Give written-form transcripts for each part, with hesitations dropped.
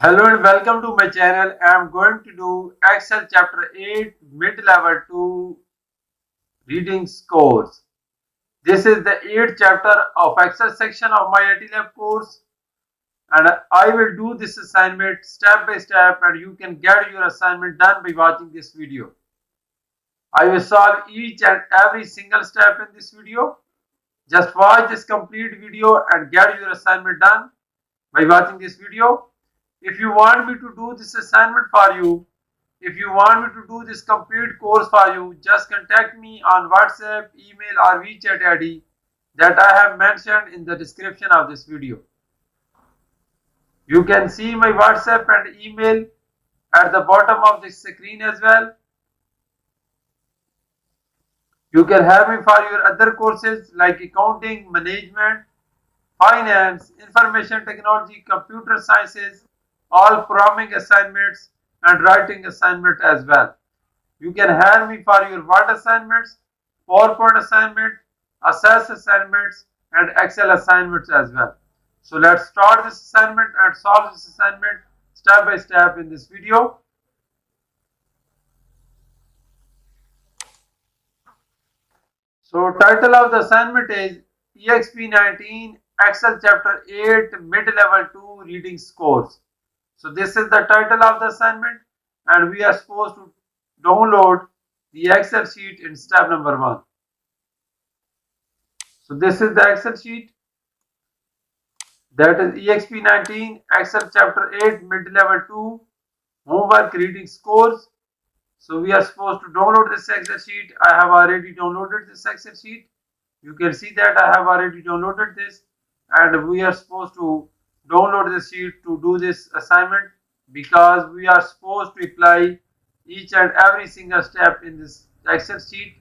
Hello and welcome to my channel. I am going to do Excel chapter 8 mid-level 2 reading scores. This is the 8th chapter of Excel section of my IT lab course, and I will do this assignment step by step, and you can get your assignment done by watching this video. I will solve each and every single step in this video. Just watch this complete video and get your assignment done by watching this video. If you want me to do this assignment for you, if you want me to do this complete course for you, just contact me on WhatsApp, email or WeChat ID that I have mentioned in the description of this video. You can see my WhatsApp and email at the bottom of the screen as well. You can have me for your other courses like accounting, management, finance, information technology, computer sciences, all programming assignments and writing assignment as well. You can hire me for your Word assignments, PowerPoint assignment, Assess assignments and Excel assignments as well. So let's start this assignment and solve this assignment step by step in this video. So title of the assignment is Exp19 Excel chapter 8 mid-level 2 reading scores. So this is the title of the assignment and we are supposed to download the Excel sheet in step number 1. So this is the Excel sheet, that is Exp19 Excel chapter 8 mid-level 2 homework reading scores. So we are supposed to download this Excel sheet. I have already downloaded this Excel sheet. You can see that I have already downloaded this, and we are supposed to download this sheet to do this assignment because we are supposed to apply each and every single step in this Excel sheet,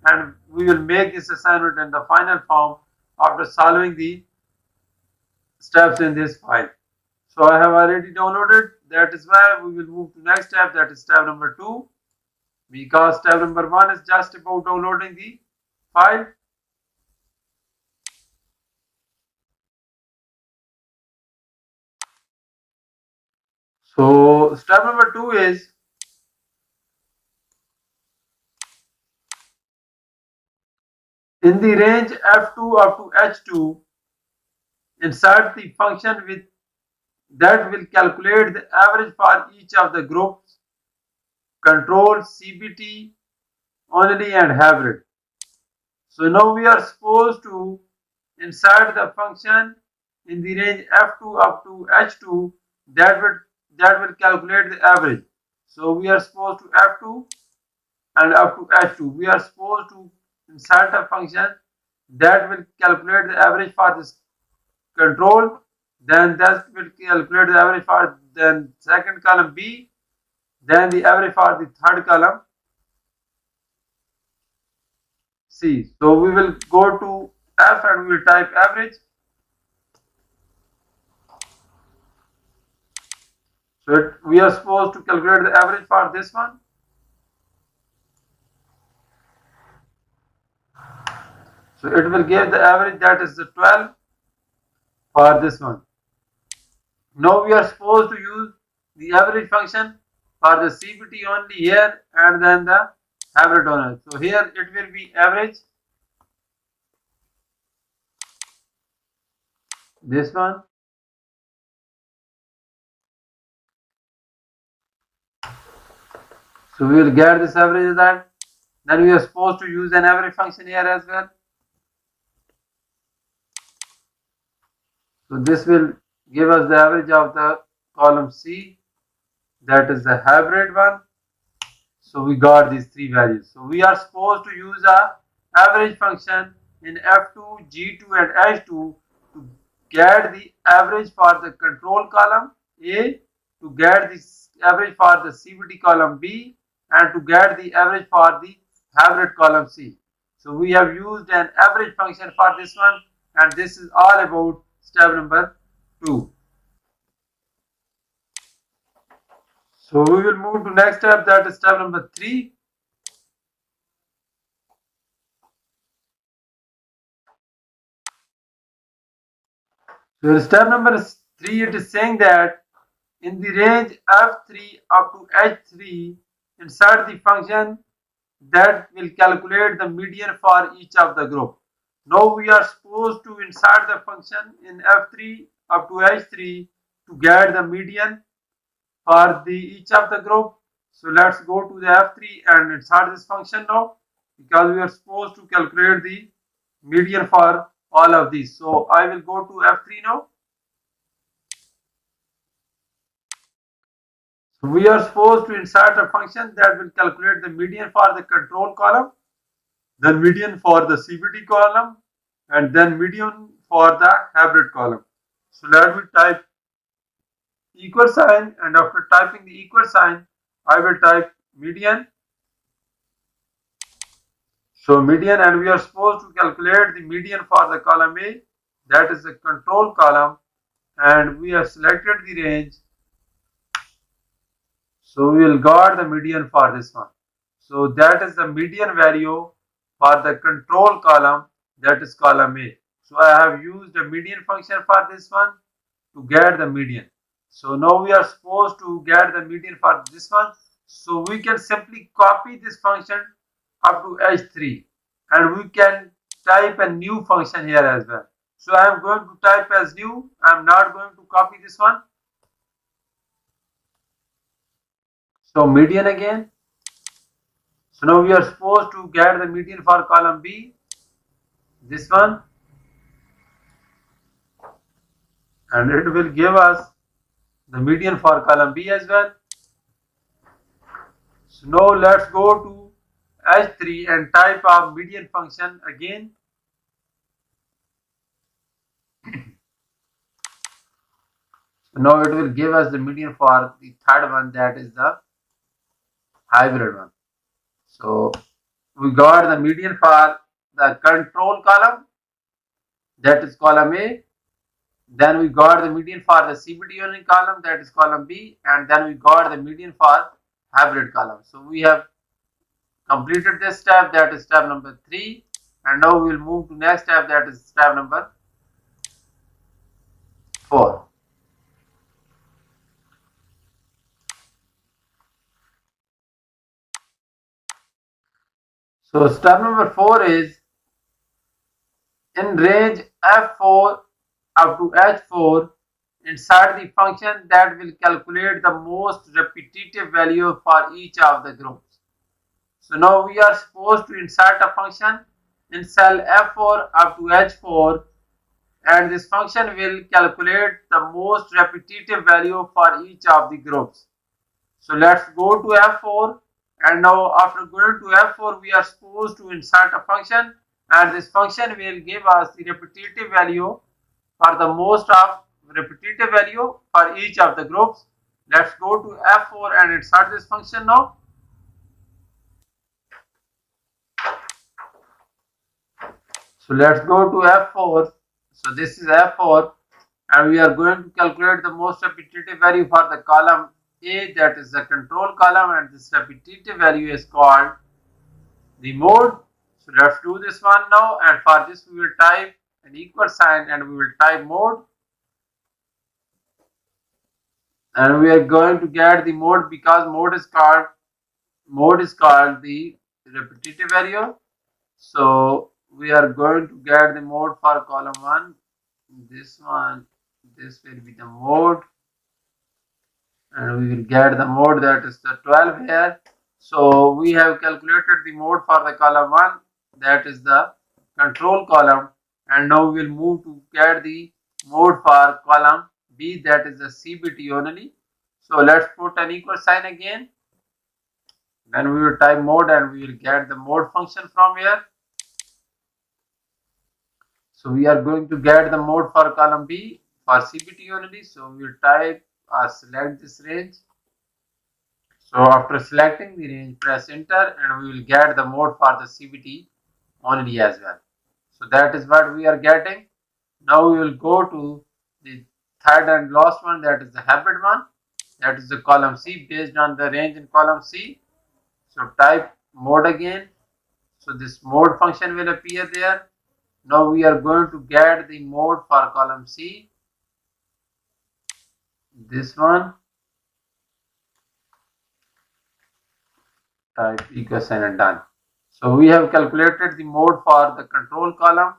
and we will make this assignment in the final form after solving the steps in this file. So I have already downloaded. That is why we will move to next step, that is step number 2, because step number 1 is just about downloading the file. So step number 2 is in the range f2 up to h2, insert the function with that will calculate the average for each of the groups, control, CBT, only and hybrid. So now we are supposed to insert the function in the range f2 up to h2 that will calculate the average. So we are supposed to f2 and up to h2. We are supposed to insert a function that will calculate the average for this control, then that will calculate the average for then second column B, then the average for the third column C. So we will go to F and we will type average. So we are supposed to calculate the average for this one. So it will give the average, that is the 12 for this one. Now we are supposed to use the average function for the CBT only here and then the average only. So here it will be average, this one. So we will get this average that. Then we are supposed to use an average function here as well. So this will give us the average of the column C, that is the hybrid one. So we got these three values. So we are supposed to use a average function in F2, G2 and H2 to get the average for the control column A, to get the average for the CBT column B, and to get the average for the hybrid column C. So we have used an average function for this one, and this is all about step number 2. So we will move to next step, that is step number 3. So in step number 3, it is saying that In the range F3 up to H3, insert the function that will calculate the median for each of the group. Now we are supposed to insert the function in F3 up to H3 to get the median for each of the group. So let's go to the F3 and insert this function now, because we are supposed to calculate the median for all of these. So I will go to F3 now. So we are supposed to insert a function that will calculate the median for the control column, then median for the CBT column, and then median for the hybrid column. So let me type equal sign, and after typing the equal sign, I will type median. So median, and we are supposed to calculate the median for the column A, that is the control column, and we have selected the range. So we will got the median for this one. So that is the median value for the control column, that is column A. So I have used the median function for this one to get the median. So now we are supposed to get the median for this one. So we can simply copy this function up to H3, and we can type a new function here as well. So I am going to type as new. I am not going to copy this one. So median again. So now we are supposed to get the median for column B, this one, and it will give us the median for column B as well. So now let's go to H3 and type our median function again. So now it will give us the median for the third one, that is the hybrid one. So we got the median for the control column, that is column A. Then we got the median for the CBT unit column, that is column B, and then we got the median for hybrid column. So we have completed this step, that is step number 3, and now we will move to next step, that is step number 4. So step number 4 is in range F4 up to H4, insert the function that will calculate the most repetitive value for each of the groups. So now we are supposed to insert a function in cell F4 up to H4, and this function will calculate the most repetitive value for each of the groups. So let's go to F4, and now after going to F4 we are supposed to insert a function, and this function will give us the repetitive value for the most of repetitive value for each of the groups. Let's go to F4 and insert this function now. So let's go to F4. So this is F4, and we are going to calculate the most repetitive value for the column A, that is the control column, and this repetitive value is called the mode. So let's do this one now, and for this we will type an equal sign and we will type mode, and we are going to get the mode because mode is called the repetitive value. So we are going to get the mode for column 1, this one, this will be the mode, and we will get the mode, that is the 12 here. So we have calculated the mode for the column 1, that is the control column, and now we will move to get the mode for column B, that is the CBT only. So let's put an equal sign again, then we will type mode and we will get the mode function from here. So we are going to get the mode for column B for CBT only. So we will type select this range. So after selecting the range, press enter, and we will get the mode for the CBT only as well. So that is what we are getting. Now we will go to the third and last one, that is the hybrid one, that is the column C based on the range in column C. So type mode again. So this mode function will appear there. Now we are going to get the mode for column C, this one, type equal sign and done. So we have calculated the mode for the control column,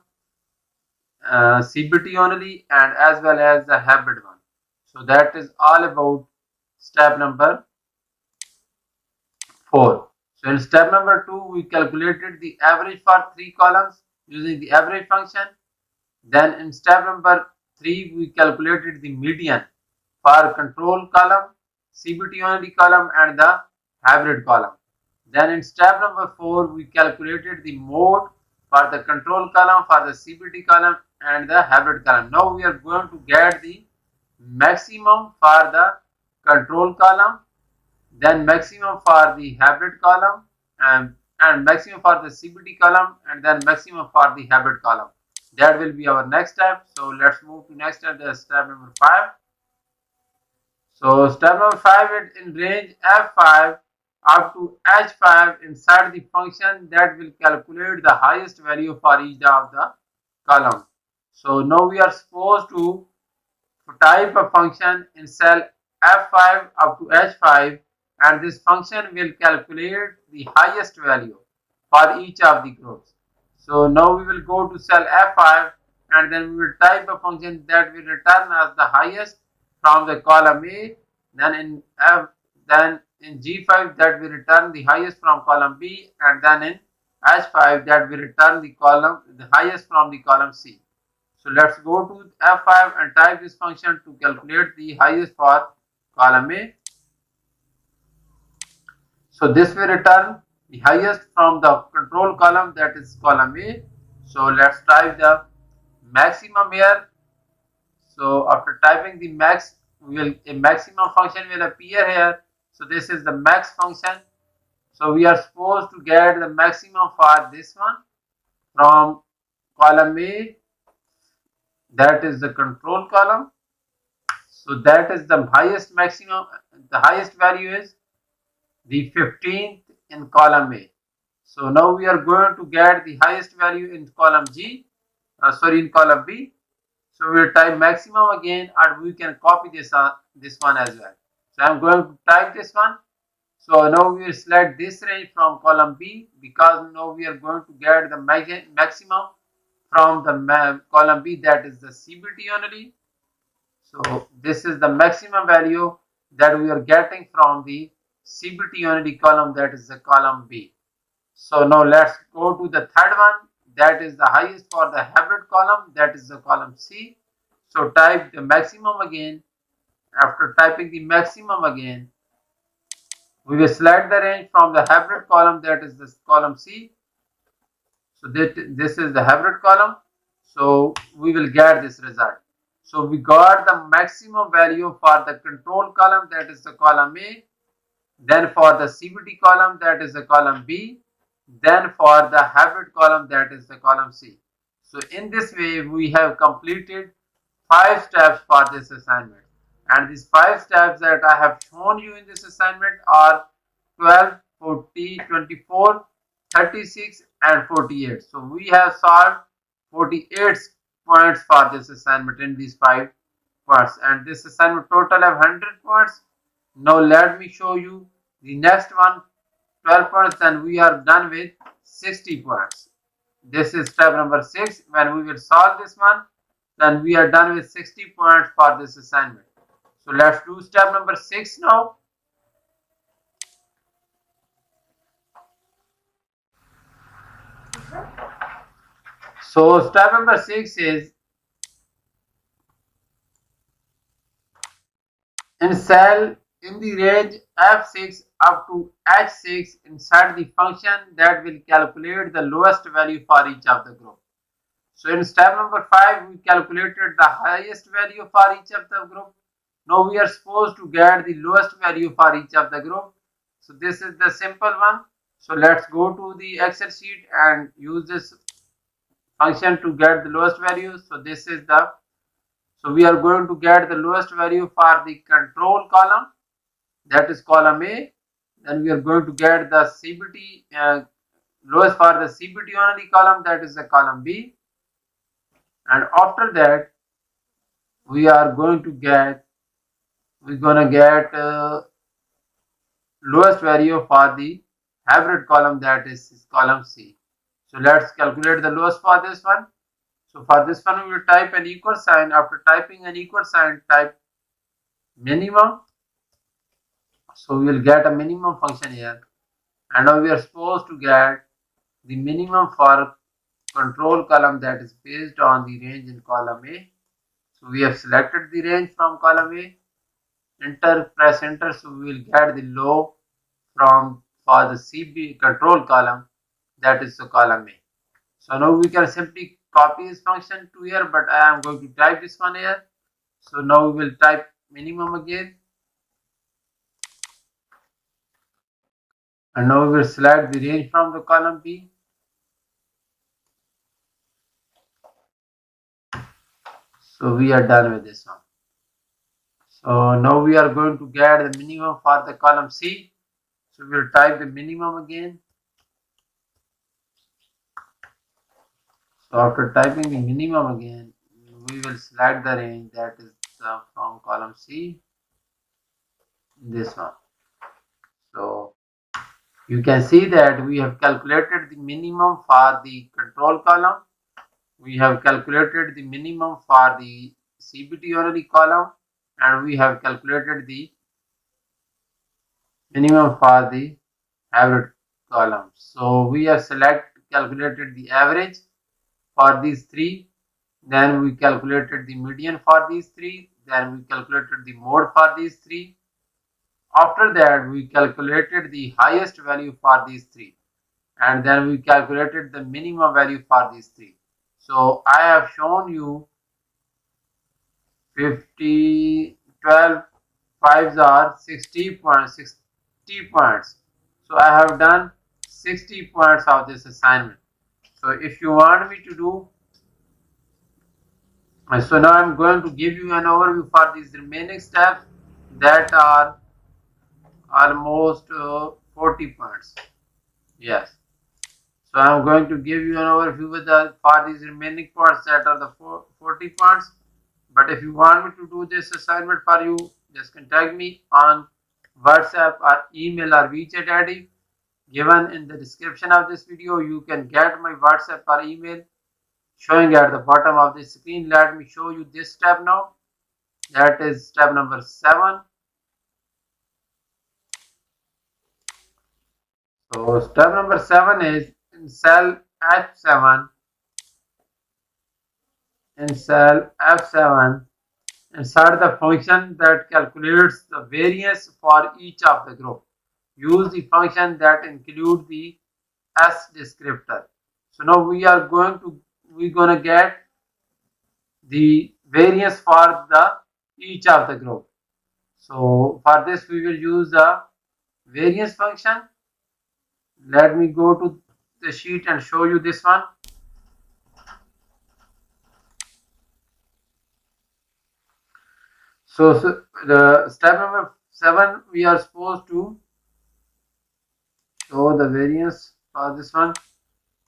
CBT only, and as well as the hybrid one. So that is all about step number 4. So in step number 2, we calculated the average for 3 columns using the average function. Then in step number 3, we calculated the median for control column, CBT only column, and the hybrid column. Then in step number 4, we calculated the mode for the control column, for the CBT column, and the hybrid column. Now we are going to get the maximum for the control column, then maximum for the hybrid column, and maximum for the CBT column, and then maximum for the hybrid column. That will be our next step. So let's move to next step, that's step number 5. So step number 5 is in range F5 up to H5 inside the function that will calculate the highest value for each of the columns. So now we are supposed to type a function in cell F5 up to H5, and this function will calculate the highest value for each of the groups. So now we will go to cell F5 and then we will type a function that will return as the highest from the column A. Then in G5 that will return the highest from column B, and then in H5 that will return the highest from the column C. So let's go to F5 and type this function to calculate the highest for column A. So this will return the highest from the control column, that is column A. So let's type the maximum here. So after typing the max, a maximum function will appear here. So this is the max function. So we are supposed to get the maximum for this one from column A, that is the control column. So that is the highest maximum, the highest value is the 15th in column A. So now we are going to get the highest value in column in column B. So we will type maximum again, and we can copy this one as well. So I am going to type this one. So now we will select this range from column B, because now we are going to get the maximum from the column B, that is the CBT only. So this is the maximum value that we are getting from the CBT only column, that is the column B. So now let's go to the third one, that is the highest for the hybrid column, that is the column C. So type the maximum again. After typing the maximum again, we will select the range from the hybrid column, that is this column C. So this is the hybrid column. So we will get this result. So we got the maximum value for the control column, that is the column A. Then for the CBT column, that is the column B. Then for the hybrid column, that is the column C. So in this way, we have completed 5 steps for this assignment. And these 5 steps that I have shown you in this assignment are 12, 40, 24, 36 and 48. So we have solved 48 points for this assignment in these 5 parts, and this assignment total of 100 points. Now let me show you the next one, 12 points, then we are done with 60 points. This is step number 6. When we will solve this one, then we are done with 60 points for this assignment. So let's do step number 6 now. So step number 6 is in cell in the range F6 up to H6 inside the function that will calculate the lowest value for each of the group. So in step number 5, we calculated the highest value for each of the group. Now we are supposed to get the lowest value for each of the group. So this is the simple one. So let's go to the Excel sheet and use this function to get the lowest value. So this is so we are going to get the lowest value for the control column, that is column A. Then we are going to get the CBT lowest for the CBT only column, that is the column B. And after that, we are going to get lowest value for the hybrid column, that is column C. So let's calculate the loss for this one. So for this one we will type an equal sign. After typing an equal sign, type minimum. So we will get a minimum function here. And now we are supposed to get the minimum for control column, that is based on the range in column A. So we have selected the range from column A. Enter, press enter. So we will get the low from for the CB control column, that is the column A. So now we can simply copy this function to here, but I am going to type this one here. So now we will type minimum again, and now we will select the range from the column B. So we are done with this one. So now we are going to get the minimum for the column C. So we will type the minimum again. So after typing the minimum again, we will select the range, that is from column C, this one. So you can see that we have calculated the minimum for the control column. We have calculated the minimum for the CBT only column, and we have calculated the minimum for the average column. So we have calculated the average for these three, then we calculated the median for these three, then we calculated the mode for these three. After that we calculated the highest value for these three, and then we calculated the minimum value for these three. So I have shown you 50, 12, 5s are 60 points, 60 points. So I have done 60 points of this assignment. So if you want me to do, so now I'm going to give you an overview for these remaining steps that are almost 40 points. Yes. So I'm going to give you an overview with for these remaining parts that are the 40 parts. But if you want me to do this assignment for you, just contact me on WhatsApp or email or WeChat ID given in the description of this video. You can get my WhatsApp or email showing at the bottom of the screen. Let me show you this step now. That is step number 7. So step number 7 is in cell F7. In cell F7, insert the function that calculates the variance for each of the group. Use the function that includes the S descriptor. So now we're gonna get the variance for the each of the group. So for this we will use the variance function. Let me go to the sheet and show you this one. So the step number 7, we are supposed to show the variance for this one.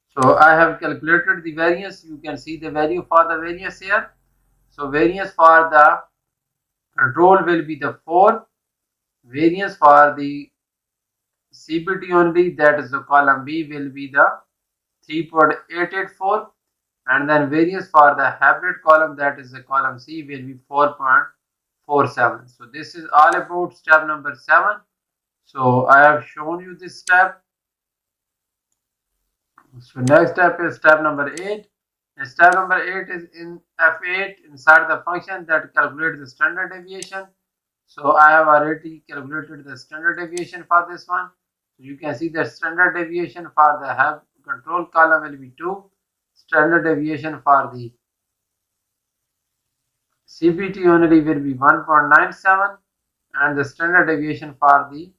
So I have calculated the variance. You can see the value for the variance here. So variance for the control will be the 4. Variance for the CBT only, that is the column B, will be the 3.884. And then variance for the hybrid column, that is the column C, will be 4.47. So this is all about step number 7. So I have shown you this step. So next step is step number 8. And step number 8 is in F8, inside the function that calculates the standard deviation. So I have already calculated the standard deviation for this one. So you can see the standard deviation for the control column will be 2. Standard deviation for the CBT only will be 1.97, and the standard deviation for the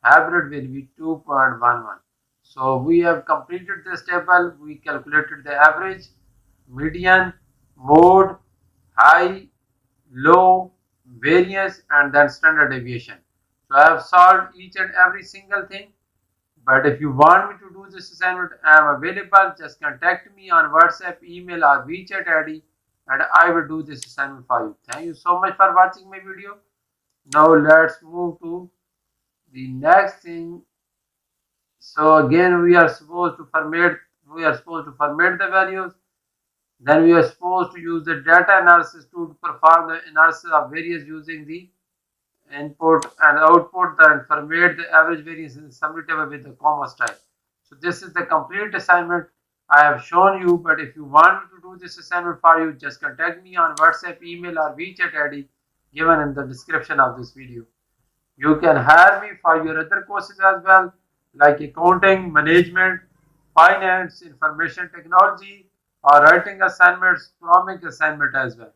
hybrid will be 2.11. So we have completed this table. We calculated the average, median, mode, high, low, variance, and then standard deviation. So I have solved each and every single thing. But if you want me to do this assignment, I am available. Just contact me on WhatsApp, email, or WeChat ID, and I will do this assignment for you. Thank you so much for watching my video. Now let's move to the next thing. So again we are supposed to format the values. Then we are supposed to use the data analysis tool to perform the analysis of variance using the input and output, then format the average variance in the summary table with the comma style. So this is the complete assignment I have shown you, but if you want me to do this assignment for you, just contact me on WhatsApp, email or WeChat ID given in the description of this video. You can hire me for your other courses as well, like accounting, management, finance, information technology, or writing assignments, programming assignment as well.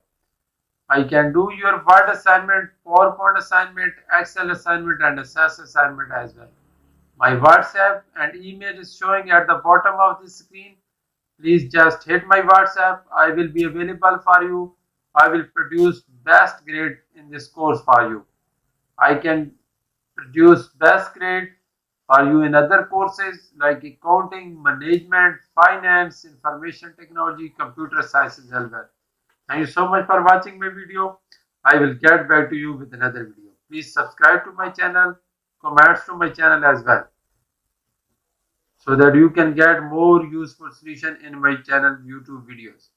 I can do your Word assignment, PowerPoint assignment, Excel assignment, and SAS assignment as well. My WhatsApp and email is showing at the bottom of the screen. Please just hit my WhatsApp. I will be available for you. I will produce best grade in this course for you. I can produce best grade for you in other courses like accounting, management, finance, information technology, computer sciences as well. Thank you so much for watching my video. I will get back to you with another video. Please subscribe to my channel, comments to my channel as well, so that you can get more useful solution in my channel YouTube videos.